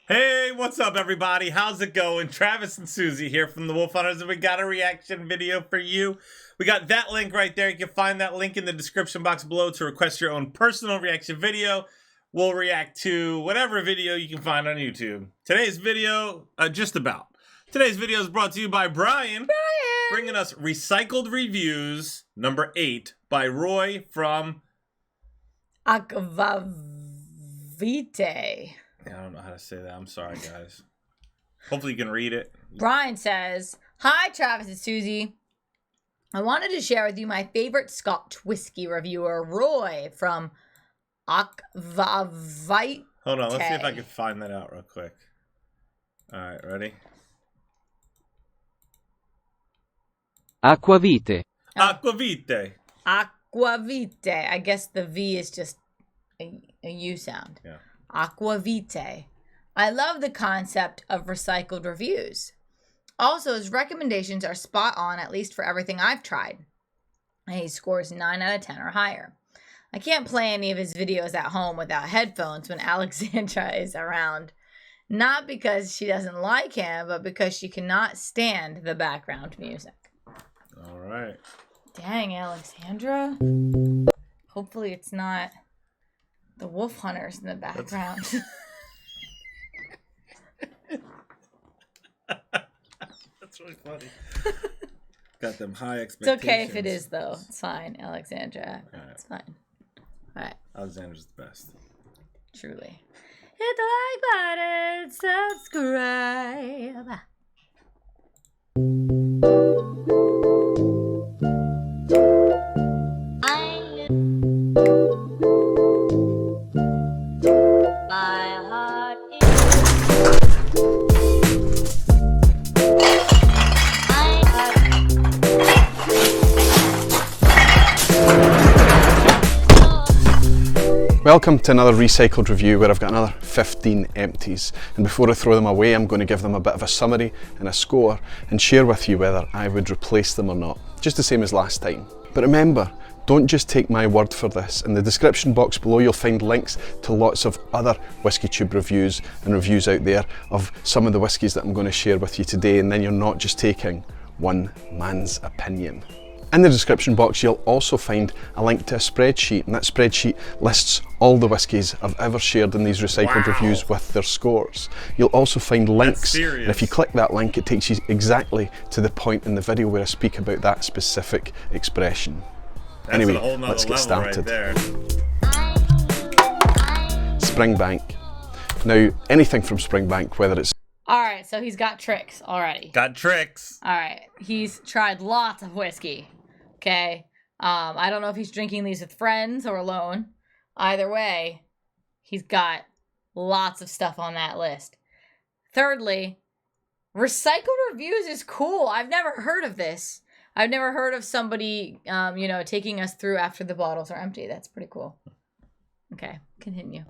Hey, what's up everybody? How's it going? Travis and Susie here from the Wolf Hunters, and we got a reaction video for you. We got that link right there. You can find that link in the description box below to request your own personal reaction video. We'll react to whatever video you can find on YouTube. Today's video, Today's video is brought to you by Brian. Bringing us Recycled Reviews, number 8, by Roy from Aquavite. I don't know how to say that. I'm sorry, guys. Hopefully you can read it. Brian says, "Hi, Travis and Susie. I wanted to share with you my favorite Scotch whiskey reviewer, Roy from Aquavite." Hold on, let's see if I can find that out real quick. All right, ready? Aquavite. Aquavite. Aquavite. I guess the V is just a U sound. Yeah. Aquavite. I love the concept of recycled reviews. Also, his recommendations are spot on, at least for everything I've tried. And he scores 9 out of 10 or higher. I can't play any of his videos at home without headphones when Alexandra is around. Not because she doesn't like him, but because she cannot stand the background music. All right. Dang, Alexandra. Hopefully it's not the wolf hunters in the background. That's really funny. Got them high It's expectations. okay if it is, though. It's fine, Alexandra. All right. It's fine. All right. Alexandra's the best. Truly. Hit the like button, subscribe. Welcome to another recycled review where I've got another 15 empties, and before I throw them away I'm going to give them a bit of a summary and a score and share with you whether I would replace them or not, just the same as last time. But remember, don't just take my word for this. In the description box below you'll find links to lots of other Whiskey Tube reviews and reviews out there of some of the whiskies that I'm going to share with you today, and then you're not just taking one man's opinion. In the description box you'll also find a link to a spreadsheet, and that spreadsheet lists all the whiskies I've ever shared in these recycled reviews with their scores. You'll also find links, and if you click that link it takes you exactly to the point in the video where I speak about that specific expression. That's anyway, a whole nother let's get level started. Right there. Springbank. Now anything from Springbank, whether it's All right, so he's got tricks already. Got tricks. All right, he's tried lots of whiskey. Okay, I don't know if he's drinking these with friends or alone. Either way, he's got lots of stuff on that list. Thirdly, recycled reviews is cool. I've never heard of this. I've never heard of somebody, taking us through after the bottles are empty. That's pretty cool. Okay, continue.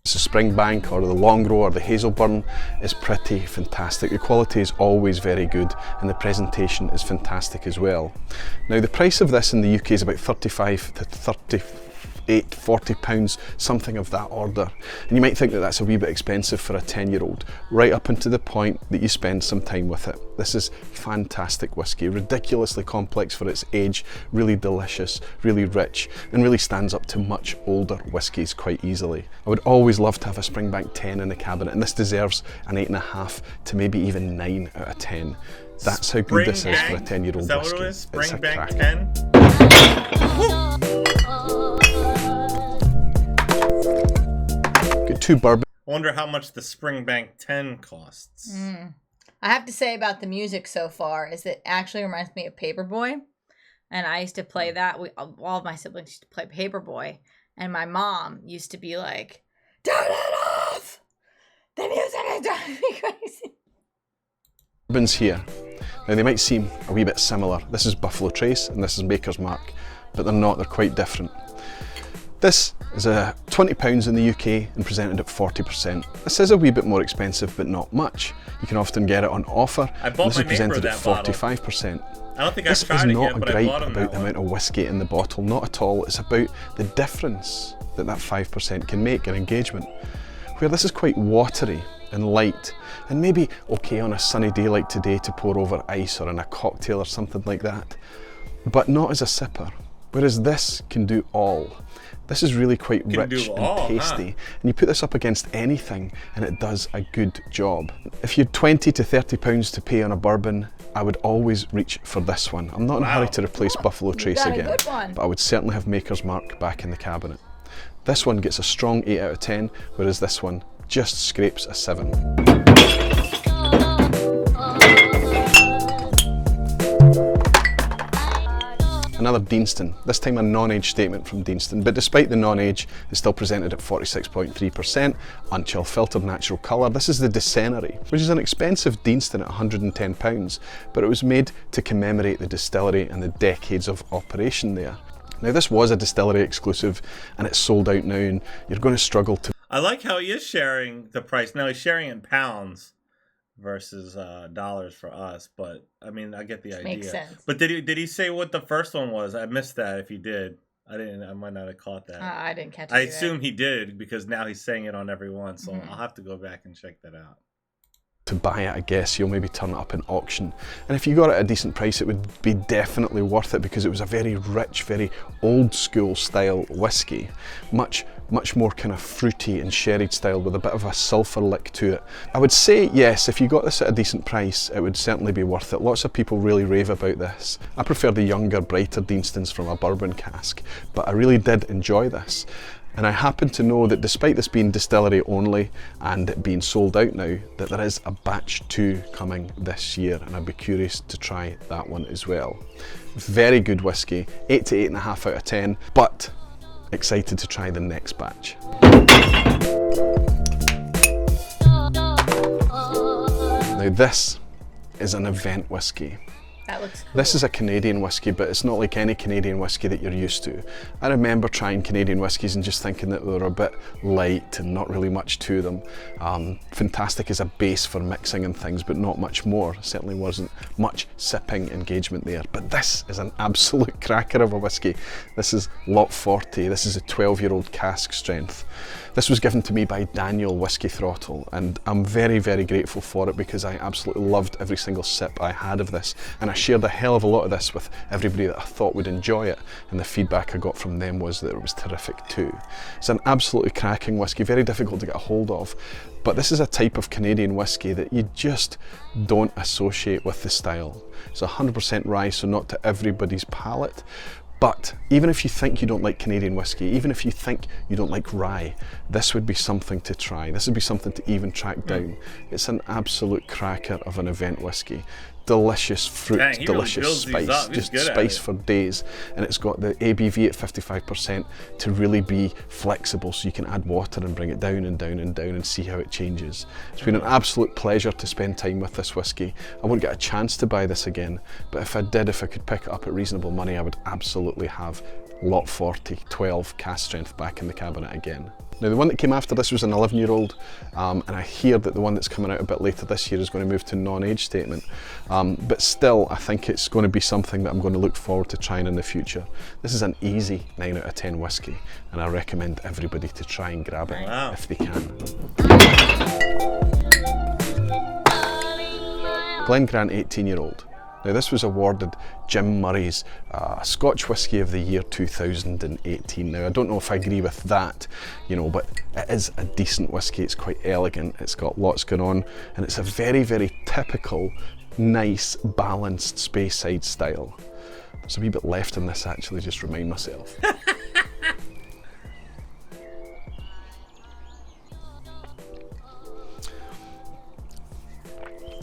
it's the Springbank or the Longrow or the Hazelburn, is pretty fantastic. The quality is always very good and the presentation is fantastic as well. Now the price of this in the UK is about 35 to 40 pounds, something of that order. And you might think that that's a wee bit expensive for a 10-year-old, right up until the point that you spend some time with it. This is fantastic whiskey, ridiculously complex for its age, really delicious, really rich, and really stands up to much older whiskies quite easily. I would always love to have a Springbank 10 in the cabinet, and this deserves an 8.5 to maybe even 9 out of 10. That's how good this is for a 10-year-old whiskey. Is that what it is? It's a Springbank cracker. 10? Got 2 bourbon. I wonder how much the Springbank 10 costs. I have to say about the music so far is it actually reminds me of Paperboy. And I used to play that. All of my siblings used to play Paperboy. And my mom used to be like, "Turn it off! The music is driving me crazy." Bourbons here. Now they might seem a wee bit similar. This is Buffalo Trace and this is Maker's Mark, but they're not, they're quite different. This is £20 in the UK and presented at 40%. This is a wee bit more expensive, but not much. You can often get it on offer. I bought this is my presented neighbor at that 45%. I don't think This I've is tried it not yet, a but I gripe bought him about that the one. amount of whiskey in the bottle, not at all. It's about the difference that 5% can make in engagement. Where this is quite watery, and light, and maybe okay on a sunny day like today to pour over ice or in a cocktail or something like that, but not as a sipper. Whereas this can do all. This is really quite rich and tasty, and you put this up against anything and it does a good job. If you had 20 to 30 pounds to pay on a bourbon, I would always reach for this one. I'm not in a hurry to replace Buffalo Trace again, but I would certainly have Maker's Mark back in the cabinet. This one gets a strong 8 out of 10, whereas this one just scrapes a 7. Another Deanston, this time a non-age statement from Deanston, but despite the non-age, it's still presented at 46.3%, unchill filtered natural colour. This is the Decenary, which is an expensive Deanston at £110, but it was made to commemorate the distillery and the decades of operation there. Now this was a distillery exclusive and it's sold out now, and you're going to struggle to... I like how he is sharing the price. Now he's sharing in pounds versus dollars for us, but I mean, I get the idea. Makes sense. But did he say what the first one was? I missed that. If he did, I might not have caught that. I didn't catch it. I assume he did, because now he's saying it on every one, so I'll have to go back and check that out. To buy it, I guess you'll maybe turn it up in auction, and if you got it at a decent price, it would be definitely worth it, because it was a very rich, very old school style whiskey, much more kind of fruity and sherried style with a bit of a sulphur lick to it. I would say yes, if you got this at a decent price, it would certainly be worth it. Lots of people really rave about this. I prefer the younger, brighter Deanstons from a bourbon cask, but I really did enjoy this. And I happen to know that despite this being distillery only and it being sold out now, that there is a batch 2 coming this year, and I'd be curious to try that one as well. Very good whiskey, 8 to 8.5 out of 10, but excited to try the next batch. Now this is an event whiskey. That looks cool. This is a Canadian whiskey, but it's not like any Canadian whiskey that you're used to. I remember trying Canadian whiskies and just thinking that they were a bit light and not really much to them. Fantastic as a base for mixing and things, but not much more. Certainly wasn't much sipping engagement there. But this is an absolute cracker of a whiskey. This is Lot 40. This is a 12-year-old cask strength. This was given to me by Daniel Whiskey Throttle, and I'm very, very grateful for it, because I absolutely loved every single sip I had of this, and I shared a hell of a lot of this with everybody that I thought would enjoy it, and the feedback I got from them was that it was terrific too. It's an absolutely cracking whiskey, very difficult to get a hold of, but this is a type of Canadian whiskey that you just don't associate with the style. It's 100% rye, so not to everybody's palate. But even if you think you don't like Canadian whiskey, even if you think you don't like rye, this would be something to try. This would be something to even track down. It's an absolute cracker of an event whiskey. Delicious fruit, Dang, delicious really spice, just spice for days. And it's got the ABV at 55% to really be flexible, so you can add water and bring it down and down and down and see how it changes. It's been an absolute pleasure to spend time with this whiskey. I won't get a chance to buy this again, but if I did, if I could pick it up at reasonable money, I would absolutely have Lot 40, 12 cask strength back in the cabinet again. Now the one that came after this was an 11-year-old, and I hear that the one that's coming out a bit later this year is going to move to non-age statement, but still I think it's going to be something that I'm going to look forward to trying in the future. This is an easy 9 out of 10 whiskey, and I recommend everybody to try and grab it if they can. Glen Grant 18-year-old. Now this was awarded Jim Murray's Scotch Whisky of the Year 2018. Now I don't know if I agree with that, you know, but it is a decent whisky. It's quite elegant, it's got lots going on, and it's a very, very typical, nice, balanced Speyside style. There's a wee bit left in this actually, just remind myself.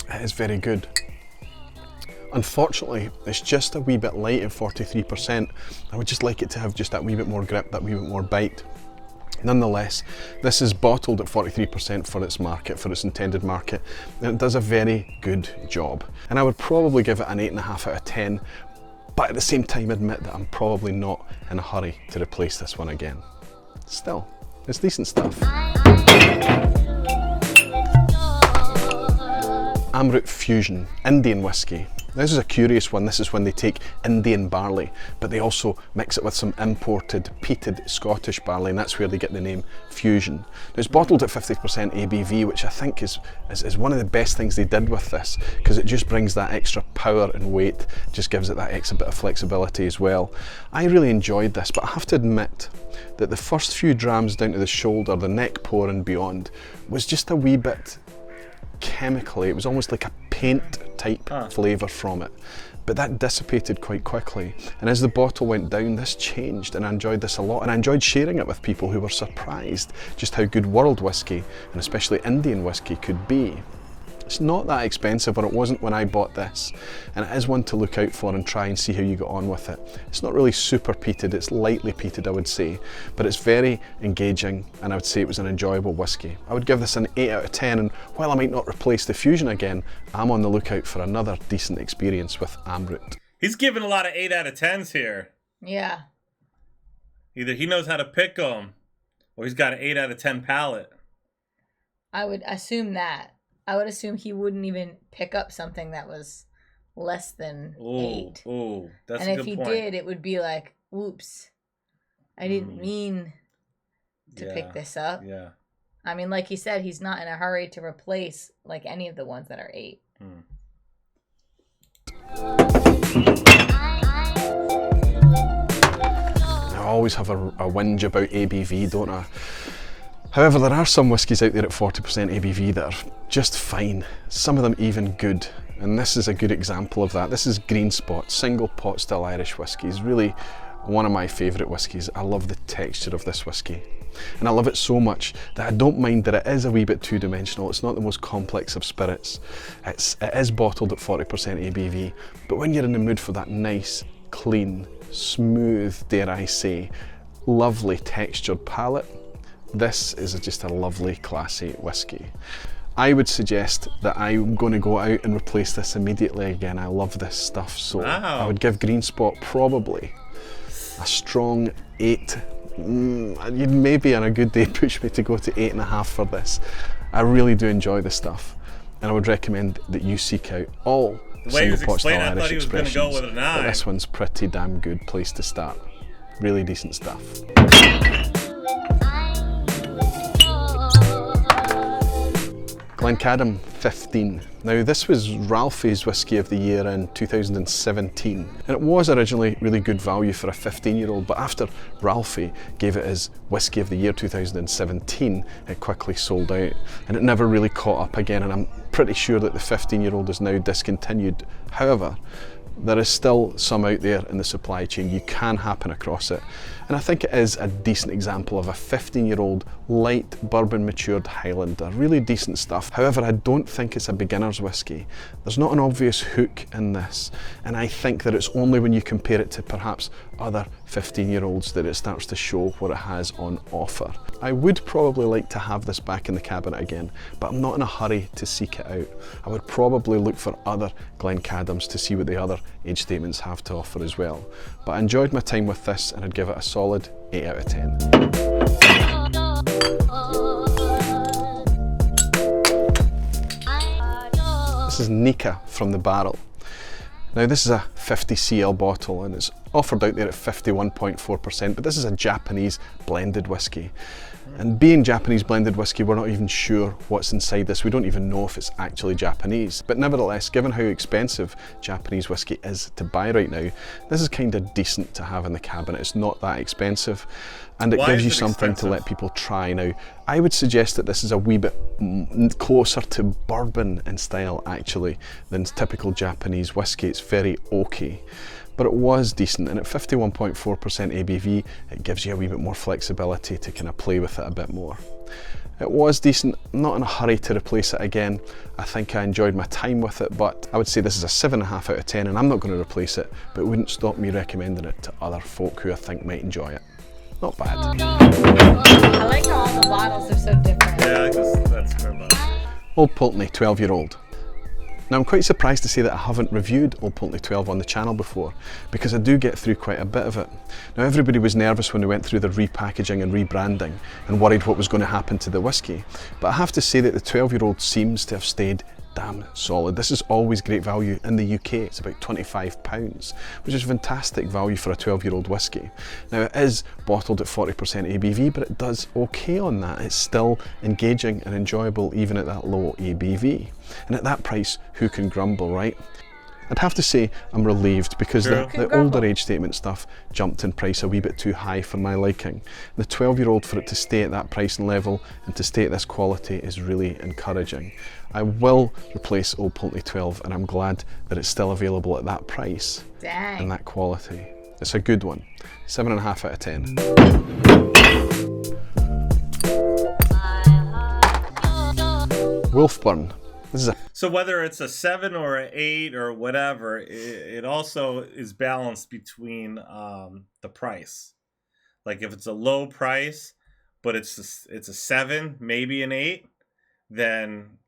It is very good. Unfortunately, it's just a wee bit light at 43%. I would just like it to have just that wee bit more grip, that wee bit more bite. Nonetheless, this is bottled at 43% for its market, for its intended market, and it does a very good job. And I would probably give it an 8.5 out of 10, but at the same time admit that I'm probably not in a hurry to replace this one again. Still, it's decent stuff. Amrut Fusion, Indian whiskey. This is a curious one. This is when they take Indian barley, but they also mix it with some imported peated Scottish barley, and that's where they get the name Fusion. Now, it's bottled at 50% ABV, which I think is one of the best things they did with this, because it just brings that extra power and weight, just gives it that extra bit of flexibility as well. I really enjoyed this, but I have to admit that the first few drams down to the shoulder, the neck pour and beyond, was just a wee bit chemically. It was almost like a paint type flavour from it, but that dissipated quite quickly, and as the bottle went down, this changed, and I enjoyed this a lot, and I enjoyed sharing it with people who were surprised just how good world whiskey, and especially Indian whiskey, could be. It's not that expensive, or it wasn't when I bought this, and it is one to look out for and try and see how you get on with it. It's not really super peated, it's lightly peated, I would say, but it's very engaging, and I would say it was an enjoyable whiskey. I would give this an 8 out of 10, and while I might not replace the Fusion again, I'm on the lookout for another decent experience with Amrut. He's giving a lot of 8 out of 10s here. Yeah. Either he knows how to pick them, or he's got an 8 out of 10 palate. I would assume that. I would assume he wouldn't even pick up something that was less than 8. Oh, that's and a if good he point. did, it would be like, whoops, I didn't mean to pick this up. Yeah. I mean, like he said, he's not in a hurry to replace like any of the ones that are 8. I always have a whinge about ABV, don't I? However, there are some whiskies out there at 40% ABV that are just fine, some of them even good, and this is a good example of that. This is Green Spot, single pot still Irish whiskey. It's really one of my favourite whiskies. I love the texture of this whiskey, and I love it so much that I don't mind that it is a wee bit two-dimensional. It's not the most complex of spirits. It is bottled at 40% ABV, but when you're in the mood for that nice, clean, smooth, dare I say, lovely textured palate, this is just a lovely, classy whiskey. I would suggest that I'm going to go out and replace this immediately again. I love this stuff, so I would give Green Spot probably a strong 8. You'd maybe on a good day push me to go to 8.5 for this. I really do enjoy this stuff, and I would recommend that you seek out all single pot style Irish expressions. Go with a 9. But this one's pretty damn good place to start. Really decent stuff. Glencadam 15. Now this was Ralphie's Whisky of the Year in 2017, and it was originally really good value for a 15-year-old, but after Ralphie gave it as Whisky of the Year 2017, it quickly sold out, and it never really caught up again, and I'm pretty sure that the 15-year-old is now discontinued. However, there is still some out there in the supply chain. You can happen across it, and I think it is a decent example of a 15-year-old light bourbon matured Highlander. Really decent stuff. However, I don't think it's a beginner's whiskey. There's not an obvious hook in this, and I think that it's only when you compare it to perhaps other 15-year-olds that it starts to show what it has on offer. I would probably like to have this back in the cabinet again, but I'm not in a hurry to seek it out. I would probably look for other Glencadams to see what the other age statements have to offer as well. But I enjoyed my time with this, and I'd give it a solid 8 out of 10. This is Nika from the Barrel. Now this is a 50cl bottle, and it's offered out there at 51.4%, but this is a Japanese blended whiskey. And being Japanese blended whiskey, we're not even sure what's inside this. We don't even know if it's actually Japanese. But nevertheless, given how expensive Japanese whiskey is to buy right now, this is kind of decent to have in the cabinet. It's not that expensive, and it gives you something to let people try. Now, I would suggest that this is a wee bit closer to bourbon in style actually than typical Japanese whiskey. It's very oaky, but it was decent, and at 51.4% ABV, it gives you a wee bit more flexibility to kind of play with it a bit more. It was decent, not in a hurry to replace it again. I think I enjoyed my time with it, but I would say this is a 7.5 out of 10, and I'm not going to replace it, but it wouldn't stop me recommending it to other folk who I think might enjoy it. Not bad. I like how all the bottles are so different. Yeah, that's fair enough. Old Pulteney 12-year-old. Now I'm quite surprised to say that I haven't reviewed Old Pulteney 12 on the channel before, because I do get through quite a bit of it. Now everybody was nervous when we went through the repackaging and rebranding and worried what was going to happen to the whiskey, but I have to say that the 12-year-old seems to have stayed damn solid. This is always great value. In the UK, it's about £25, which is fantastic value for a 12-year-old whiskey. Now, it is bottled at 40% ABV, but it does okay on that. It's still engaging and enjoyable even at that low ABV. And at that price, who can grumble, right? I'd have to say I'm relieved because the older age statement stuff jumped in price a wee bit too high for my liking. The 12-year-old, for it to stay at that price and level and to stay at this quality is really encouraging. I will replace Old Pulteney 12 and I'm glad that it's still available at that price and that quality. It's a good one. 7.5 out of 10. Wolfburn. This is a So whether it's a 7 or an 8 or whatever, it also is balanced between the price. Like if it's a low price, but it's a 7, maybe an 8, then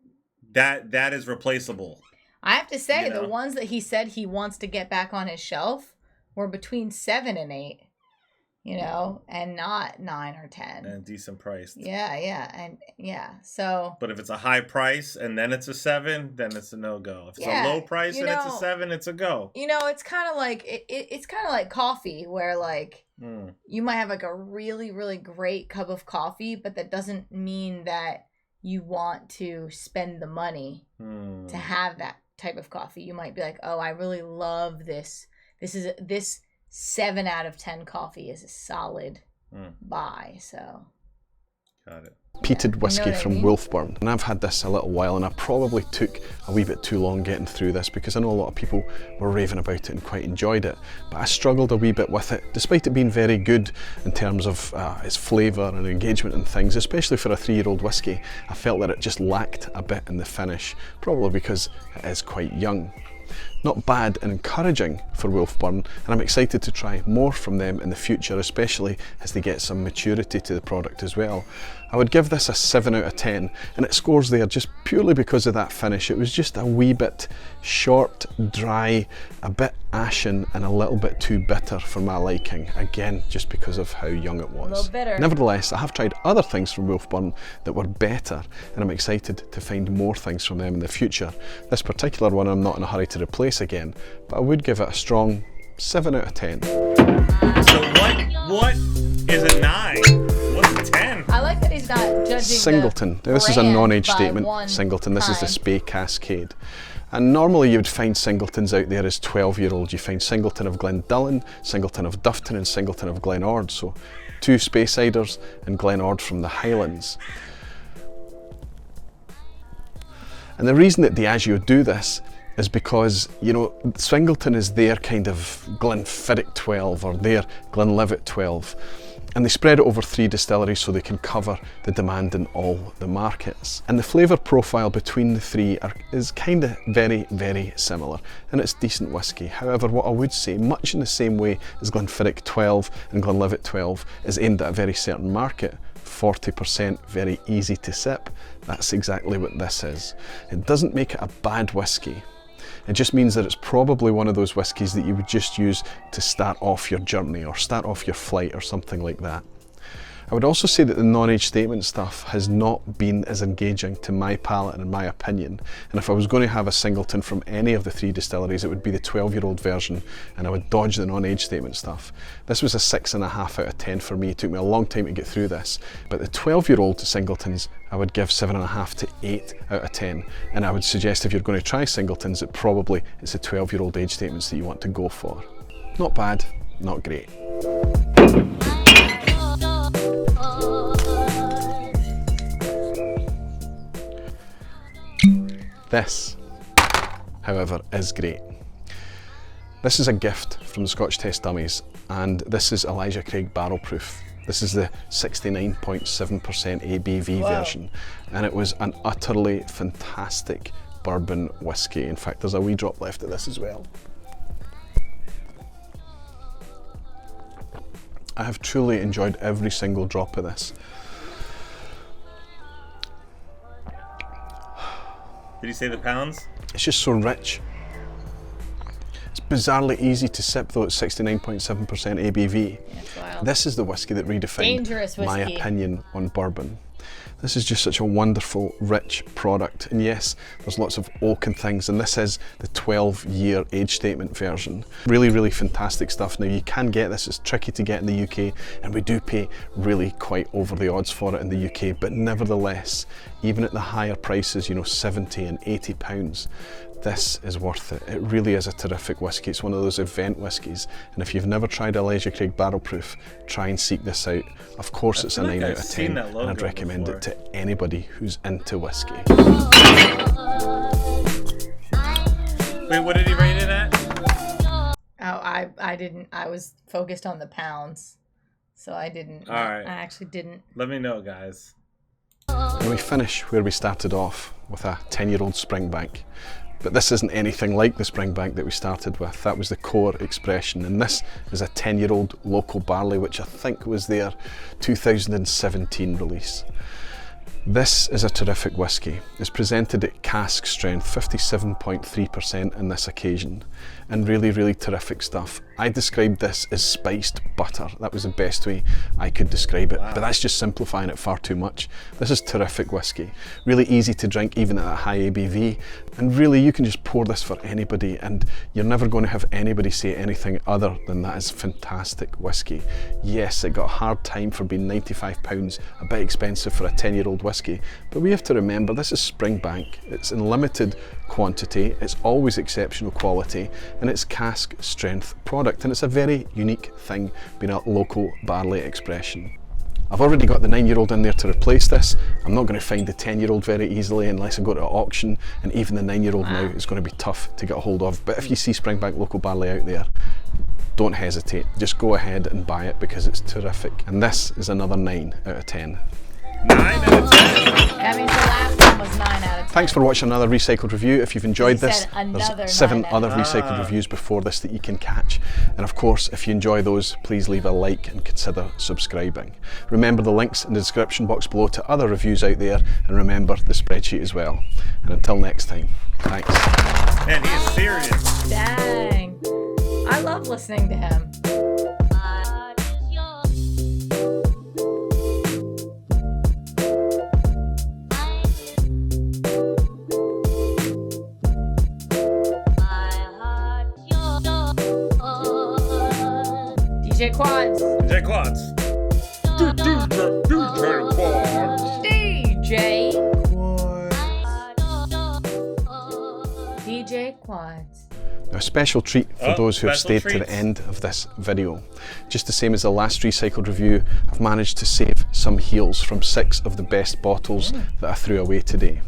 that is replaceable. I have to say, the ones that he said he wants to get back on his shelf were between 7 and 8. And not 9 or 10. And decent price. So. But if it's a high price and then it's a 7, then it's a no-go. If it's a low price and it's a 7, it's a go. It's kind of like it's kind of like coffee, where like you might have like a really, really great cup of coffee, but that doesn't mean that you want to spend the money to have that type of coffee. You might be like, oh, I really love this. This 7 out of 10 coffee is a solid buy. So got it. Peated whiskey from Wolfburn, and I've had this a little while and I probably took a wee bit too long getting through this because I know a lot of people were raving about it and quite enjoyed it, but I struggled a wee bit with it despite it being very good in terms of its flavour and engagement and things. Especially for a 3-year-old whiskey, I felt that it just lacked a bit in the finish, probably because it is quite young. Not bad and encouraging for Wolfburn, and I'm excited to try more from them in the future, especially as they get some maturity to the product as well. I would give this a 7 out of 10, and it scores there just purely because of that finish. It was just a wee bit short, dry, a bit ashen, and a little bit too bitter for my liking. Again, just because of how young it was. A little bitter. Nevertheless, I have tried other things from Wolfburn that were better, and I'm excited to find more things from them in the future. This particular one I'm not in a hurry to replace again, but I would give it a strong 7 out of 10. So what is a 9? What's a 10? I like that he's not judging Singleton. Now, this is a non-age statement. Singleton. This is the Spey Cascade. And normally you would find Singletons out there as 12-year-olds. You find Singleton of Glendullan, Singleton of Dufton and Singleton of Glenord. So 2 Speysiders and Glenord from the Highlands. And the reason that Diageo do this is because, Singleton is their kind of Glenfiddich 12 or their Glenlivet 12. And they spread it over 3 distilleries so they can cover the demand in all the markets. And the flavour profile between the 3 is kind of very, very similar, and it's decent whiskey. However, what I would say, much in the same way as Glenfiddich 12 and Glenlivet 12 is aimed at a very certain market, 40%, very easy to sip. That's exactly what this is. It doesn't make it a bad whiskey. It just means that it's probably one of those whiskies that you would just use to start off your journey or start off your flight or something like that. I would also say that the non-age statement stuff has not been as engaging to my palate and in my opinion. And if I was going to have a Singleton from any of the 3 distilleries, it would be the 12-year-old version, and I would dodge the non-age statement stuff. This was a 6.5 out of 10 for me. It took me a long time to get through this. But the 12-year-old Singletons, I would give 7.5 to 8 out of 10. And I would suggest if you're going to try Singletons, it's the 12-year-old age statements that you want to go for. Not bad, not great. This, however, is great. This is a gift from the Scotch Test Dummies, and this is Elijah Craig Barrel Proof. This is the 69.7% ABV version, and it was an utterly fantastic bourbon whiskey. In fact, there's a wee drop left of this as well. I have truly enjoyed every single drop of this. Did you say the pounds? It's just so rich. It's bizarrely easy to sip though, it's 69.7% ABV. That's wild. This is the whiskey that redefined my opinion on bourbon. This is just such a wonderful, rich product. And yes, there's lots of oak and things, and this is the 12-year age statement version. Really, really fantastic stuff. Now, you can get this, it's tricky to get in the UK, and we do pay really quite over the odds for it in the UK, but nevertheless, even at the higher prices, you know, 70 and 80 pounds, this is worth it. It really is a terrific whiskey. It's one of those event whiskies, and if you've never tried Elijah Craig Barrel Proof, try and seek this out. Of course, it's a 9 out of 10, and I'd recommend it to anybody who's into whiskey. Wait, what did he rate it at? Oh, I didn't. I was focused on the pounds, so I didn't. All right. I actually didn't. Let me know, guys. And we finish where we started off, with a 10-year-old Springbank. But this isn't anything like the Springbank that we started with. That was the core expression, and this is a 10-year-old local barley, which I think was their 2017 release. This is a terrific whiskey. It's presented at cask strength, 57.3% on this occasion, and really, really terrific stuff. I described this as spiced butter. That was the best way I could describe it, but that's just simplifying it far too much. This is terrific whiskey. Really easy to drink even at a high ABV, and really you can just pour this for anybody, and you're never going to have anybody say anything other than that is fantastic whiskey. Yes, it got a hard time for being £95, a bit expensive for a 10-year-old whiskey, but we have to remember this is Springbank. It's in limited quantity, it's always exceptional quality, and it's cask strength product, and it's a very unique thing being a local barley expression. I've already got the 9-year-old in there to replace this. I'm not going to find the 10-year-old very easily unless I go to an auction, and even the 9-year-old now is going to be tough to get a hold of. But if you see Springbank local barley out there, don't hesitate, just go ahead and buy it because it's terrific. And this is another 9 out of 10. 9 out of 10. That means the last one was 9 out of 10. Thanks for watching another recycled review. If you've enjoyed this, another there's 7 9 out of other 10. recycled reviews before this that you can catch. And of course, if you enjoy those, please leave a like and consider subscribing. Remember the links in the description box below to other reviews out there, and remember the spreadsheet as well. And until next time, thanks. Man, he is serious. Dang. I love listening to him. DJ Quads. DJ Quads. DJ Quads. DJ Quads. DJ Quads. A special treat for those who have special stayed to the treats. end of this video. Just the same as the last recycled review, I've managed to save some heels from 6 of the best bottles that I threw away today.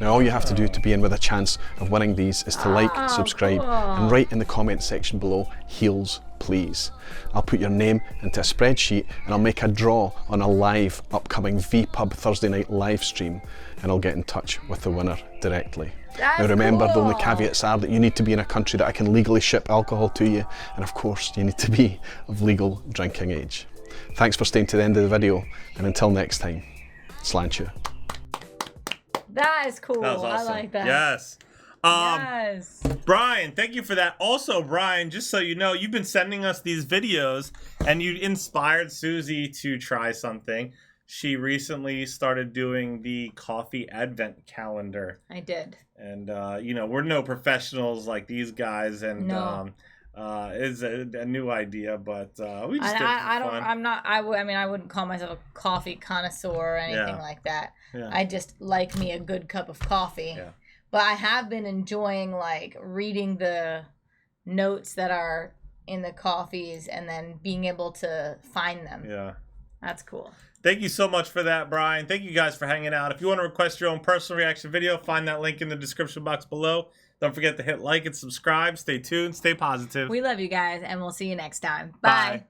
Now all you have to do to be in with a chance of winning these is to like, subscribe, and write in the comment section below, heels please. I'll put your name into a spreadsheet and I'll make a draw on a live upcoming VPub Thursday night live stream, and I'll get in touch with the winner directly. Now remember, the only caveats are that you need to be in a country that I can legally ship alcohol to you, and of course you need to be of legal drinking age. Thanks for staying to the end of the video, and until next time, slant you. That is cool. That was awesome. I like that. Yes. Yes. Brian, thank you for that. Also, Brian, just so you know, you've been sending us these videos, and you inspired Susie to try something. She recently started doing the coffee advent calendar. I did. And, you know, we're no professionals like these guys, and No. it's a new idea, but we just did it I for don't. fun. I'm not. I mean, I wouldn't call myself a coffee connoisseur or anything Yeah. like that. Yeah. I just like me a good cup of coffee. Yeah. But I have been enjoying like reading the notes that are in the coffees and then being able to find them. Yeah. That's cool. Thank you so much for that, Brian. Thank you guys for hanging out. If you want to request your own personal reaction video, find that link in the description box below. Don't forget to hit like and subscribe. Stay tuned. Stay positive. We love you guys, and we'll see you next time. Bye. Bye.